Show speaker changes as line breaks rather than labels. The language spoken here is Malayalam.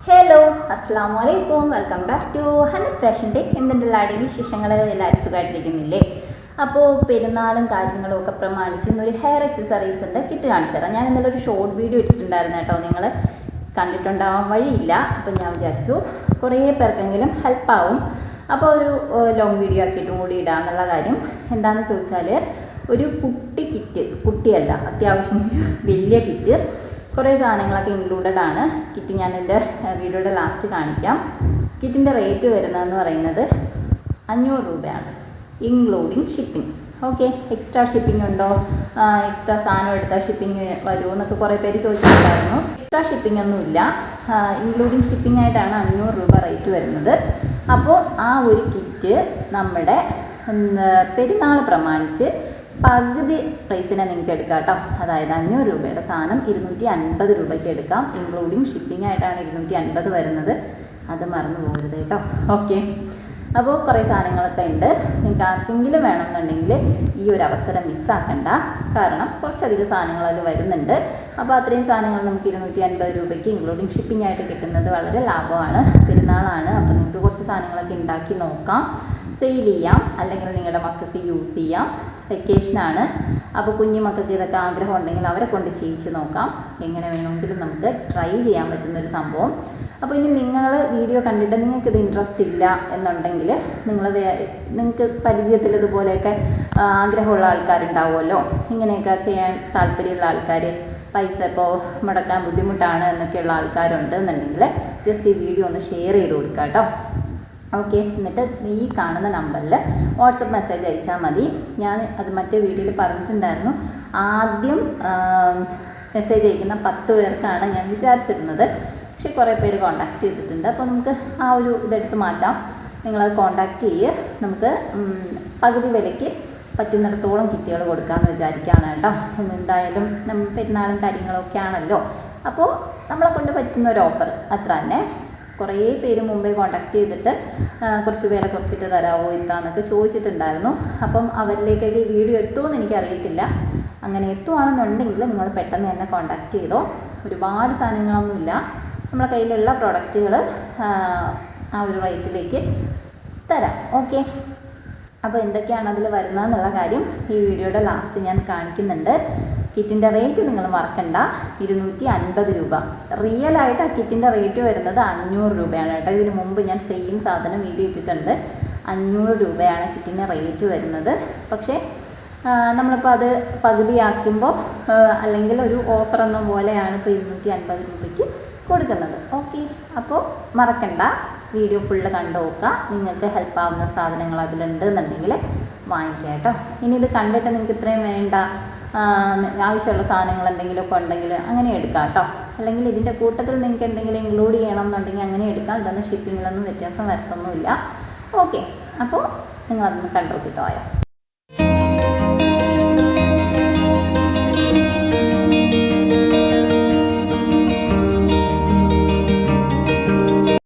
ഹലോ അസ്സാം വലൈക്കും, വെൽക്കം ബാക്ക് ടു ഹനത് ഫാഷൻ ടെക്. എന്തുണ്ടെല്ലാവരുടെയും വിശേഷങ്ങൾ? എല്ലാവരും സുഖമായിട്ടിരിക്കുന്നില്ലേ? അപ്പോൾ പെരുന്നാളും കാര്യങ്ങളും ഒക്കെ പ്രമാണിച്ച് ഇന്നൊരു ഹെയർ എക്സസറീസ് ഉണ്ട്, കിറ്റ് കാണിച്ചു തരാം. ഞാൻ ഇന്നലെ ഒരു ഷോർട്ട് വീഡിയോ ഇട്ടിട്ടുണ്ടായിരുന്നു കേട്ടോ, നിങ്ങൾ കണ്ടിട്ടുണ്ടാവാൻ വഴിയില്ല. അപ്പം ഞാൻ വിചാരിച്ചു കുറേ പേർക്കെങ്കിലും ഹെൽപ്പാവും, അപ്പോൾ ഒരു ലോങ് വീഡിയോ ആക്കിയിട്ടും കൂടി ഇടാമെന്നുള്ള കാര്യം. എന്താണെന്ന് ചോദിച്ചാൽ ഒരു കുട്ടി കിറ്റ്, കുട്ടിയല്ല അത്യാവശ്യം ഒരു വലിയ കിറ്റ്, കുറേ സാധനങ്ങളൊക്കെ ഇൻക്ലൂഡഡ് ആണ്. കിറ്റ് ഞാൻ എൻ്റെ വീഡിയോയുടെ ലാസ്റ്റ് കാണിക്കാം. കിറ്റിൻ്റെ റേറ്റ് വരുന്നതെന്ന് പറയുന്നത് 500 രൂപയാണ്, including shipping. Okay, extra shipping ഉണ്ടോ, എക്സ്ട്രാ സാധനം എടുത്താൽ ഷിപ്പിംഗ് വരുമോ എന്നൊക്കെ കുറേ പേര് ചോദിച്ചിട്ടുണ്ടായിരുന്നു. എക്സ്ട്രാ ഷിപ്പിംഗ് ഒന്നുമില്ല, ഇൻക്ലൂഡിങ് ഷിപ്പിംഗ് ആയിട്ടാണ് 500 രൂപ റേറ്റ് വരുന്നത്. അപ്പോൾ ആ ഒരു കിറ്റ് നമ്മുടെ പെരുന്നാൾ പ്രമാണിച്ച് പകുതി പ്രൈസിനെ നിങ്ങൾക്ക് എടുക്കാം കേട്ടോ. അതായത് 500 രൂപയുടെ സാധനം 250 രൂപയ്ക്ക് എടുക്കാം, ഇൻക്ലൂഡിങ് ഷിപ്പിംഗ് ആയിട്ടാണ് 250 വരുന്നത്. അത് മറന്നു പോകരുത് കേട്ടോ. ഓക്കെ, അപ്പോൾ കുറേ സാധനങ്ങളൊക്കെ ഉണ്ട്. നിങ്ങൾക്ക് ആർക്കെങ്കിലും വേണമെന്നുണ്ടെങ്കിൽ ഈ ഒരു അവസരം മിസ്സാക്കണ്ട, കാരണം കുറച്ചധികം സാധനങ്ങൾ അതിൽ വരുന്നുണ്ട്. അപ്പോൾ അത്രയും സാധനങ്ങൾ നമുക്ക് 250 രൂപയ്ക്ക് ഇൻക്ലൂഡിങ് ഷിപ്പിംഗ് ആയിട്ട് കിട്ടുന്നത് വളരെ ലാഭമാണ്. പെരുന്നാളാണ്, അപ്പോൾ നിങ്ങൾക്ക് കുറച്ച് സാധനങ്ങളൊക്കെ ഉണ്ടാക്കി നോക്കാം, സെയിൽ ചെയ്യാം, അല്ലെങ്കിൽ നിങ്ങളുടെ മക്കൾക്ക് യൂസ് ചെയ്യാം. വെക്കേഷനാണ്, അപ്പോൾ കുഞ്ഞു മക്കൾക്ക് ഇതൊക്കെ ആഗ്രഹം ഉണ്ടെങ്കിൽ അവരെ കൊണ്ട് ചെയ്യിച്ച് നോക്കാം. എങ്ങനെ വേണമെങ്കിലും നമുക്ക് ട്രൈ ചെയ്യാൻ പറ്റുന്നൊരു സംഭവം. അപ്പോൾ ഇനി നിങ്ങൾ വീഡിയോ കണ്ടിട്ട് നിങ്ങൾക്കിത് ഇൻട്രസ്റ്റ് ഇല്ല എന്നുണ്ടെങ്കിൽ നിങ്ങൾക്ക് പരിചയത്തിൽ ഇതുപോലെയൊക്കെ ആഗ്രഹമുള്ള ആൾക്കാരുണ്ടാവുമല്ലോ, ഇങ്ങനെയൊക്കെ ചെയ്യാൻ താല്പര്യമുള്ള ആൾക്കാർ, പൈസ ഇപ്പോൾ മുടക്കാൻ ബുദ്ധിമുട്ടാണ് എന്നൊക്കെയുള്ള ആൾക്കാരുണ്ട് എന്നുണ്ടെങ്കിൽ ജസ്റ്റ് ഈ വീഡിയോ ഒന്ന് ഷെയർ ചെയ്ത് കൊടുക്കാം കേട്ടോ. ഓക്കെ, എന്നിട്ട് ഈ കാണുന്ന നമ്പറിൽ വാട്സപ്പ് മെസ്സേജ് അയച്ചാൽ മതി. ഞാൻ അത് മറ്റേ വീഡിയോയിൽ പറഞ്ഞിട്ടുണ്ടായിരുന്നു, ആദ്യം മെസ്സേജ് അയക്കുന്ന 10 പേർക്കാണ് ഞാൻ വിചാരിച്ചിരുന്നത്. പക്ഷേ കുറേ പേര് കോൺടാക്റ്റ് ചെയ്തിട്ടുണ്ട്. അപ്പോൾ നമുക്ക് ആ ഒരു ഇതെടുത്ത് മാറ്റാം. നിങ്ങളത് കോൺടാക്റ്റ് ചെയ്യുക, നമുക്ക് പകുതി വിലയ്ക്ക് പറ്റുന്നിടത്തോളം കിറ്റുകൾ കൊടുക്കാമെന്ന് വിചാരിക്കുകയാണ് കേട്ടോ. എന്തായാലും നമ്മൾ പെരുന്നാളും കാര്യങ്ങളൊക്കെ ആണല്ലോ, അപ്പോൾ നമ്മളെ കൊണ്ട് പറ്റുന്ന ഒരു ഓഫർ അത്ര തന്നെ. കുറേ പേര് മുമ്പേ കോൺടാക്റ്റ് ചെയ്തിട്ട് കുറച്ച് വില കുറച്ചിട്ട് തരാമോ ഇത്താന്നൊക്കെ ചോദിച്ചിട്ടുണ്ടായിരുന്നു. അപ്പം അവരിലേക്കൊക്കെ വീഡിയോ എത്തുമെന്ന് എനിക്കറിയത്തില്ല. അങ്ങനെ എത്തുവാണെന്നുണ്ടെങ്കിൽ നിങ്ങൾ പെട്ടെന്ന് തന്നെ കോൺടാക്റ്റ് ചെയ്തോ. ഒരുപാട് സാധനങ്ങളൊന്നുമില്ല, നമ്മളെ കയ്യിലുള്ള പ്രൊഡക്റ്റുകൾ ആ ഒരു റേറ്റിലേക്ക് തരാം. ഓക്കെ, അപ്പോൾ എന്തൊക്കെയാണ് അതിൽ വരുന്നതെന്നുള്ള കാര്യം ഈ വീഡിയോയുടെ ലാസ്റ്റ് ഞാൻ കാണിക്കുന്നുണ്ട്. കിറ്റിൻ്റെ റേറ്റ് നിങ്ങൾ മറക്കണ്ട, 250 രൂപ. റിയലായിട്ട് ആ കിറ്റിൻ്റെ റേറ്റ് വരുന്നത് 500 രൂപയാണ് കേട്ടോ. ഇതിന് മുമ്പ് ഞാൻ സെയിം സാധനം വീഡിയോ ഇട്ടിട്ടുണ്ട്. 500 രൂപയാണ് കിറ്റിൻ്റെ റേറ്റ് വരുന്നത്. പക്ഷേ നമ്മളിപ്പോൾ അത് പകുതിയാക്കുമ്പോൾ അല്ലെങ്കിൽ ഒരു ഓഫർ എന്ന പോലെയാണ് ഇപ്പോൾ 250 രൂപയ്ക്ക് കൊടുക്കുന്നത്. ഓക്കെ, അപ്പോൾ മറക്കണ്ട, വീഡിയോ ഫുള്ള് കണ്ടു നോക്കുക. നിങ്ങൾക്ക് ഹെൽപ്പാവുന്ന സാധനങ്ങൾ അതിലുണ്ട് എന്നുണ്ടെങ്കിൽ വാങ്ങിക്കുക കേട്ടോ. ഇനി ഇത് കണ്ടിട്ട് നിങ്ങൾക്ക് ഇത്രയും വേണ്ട, ആവശ്യമുള്ള സാധനങ്ങൾ എന്തെങ്കിലുമൊക്കെ ഉണ്ടെങ്കിൽ അങ്ങനെ എടുക്കാം കേട്ടോ. അല്ലെങ്കിൽ ഇതിൻ്റെ കൂട്ടത്തിൽ നിങ്ങൾക്ക് എന്തെങ്കിലും ഇൻക്ലൂഡ് ചെയ്യണം എന്നുണ്ടെങ്കിൽ അങ്ങനെ എടുക്കാം. ഇതൊന്നും ഷിപ്പിങ്ങിലൊന്നും വ്യത്യാസം വരുത്തൊന്നുമില്ല. ഓക്കെ, അപ്പോൾ നിങ്ങളതൊന്ന് കണ്ടു നോക്കിയിട്ട് പോയോ.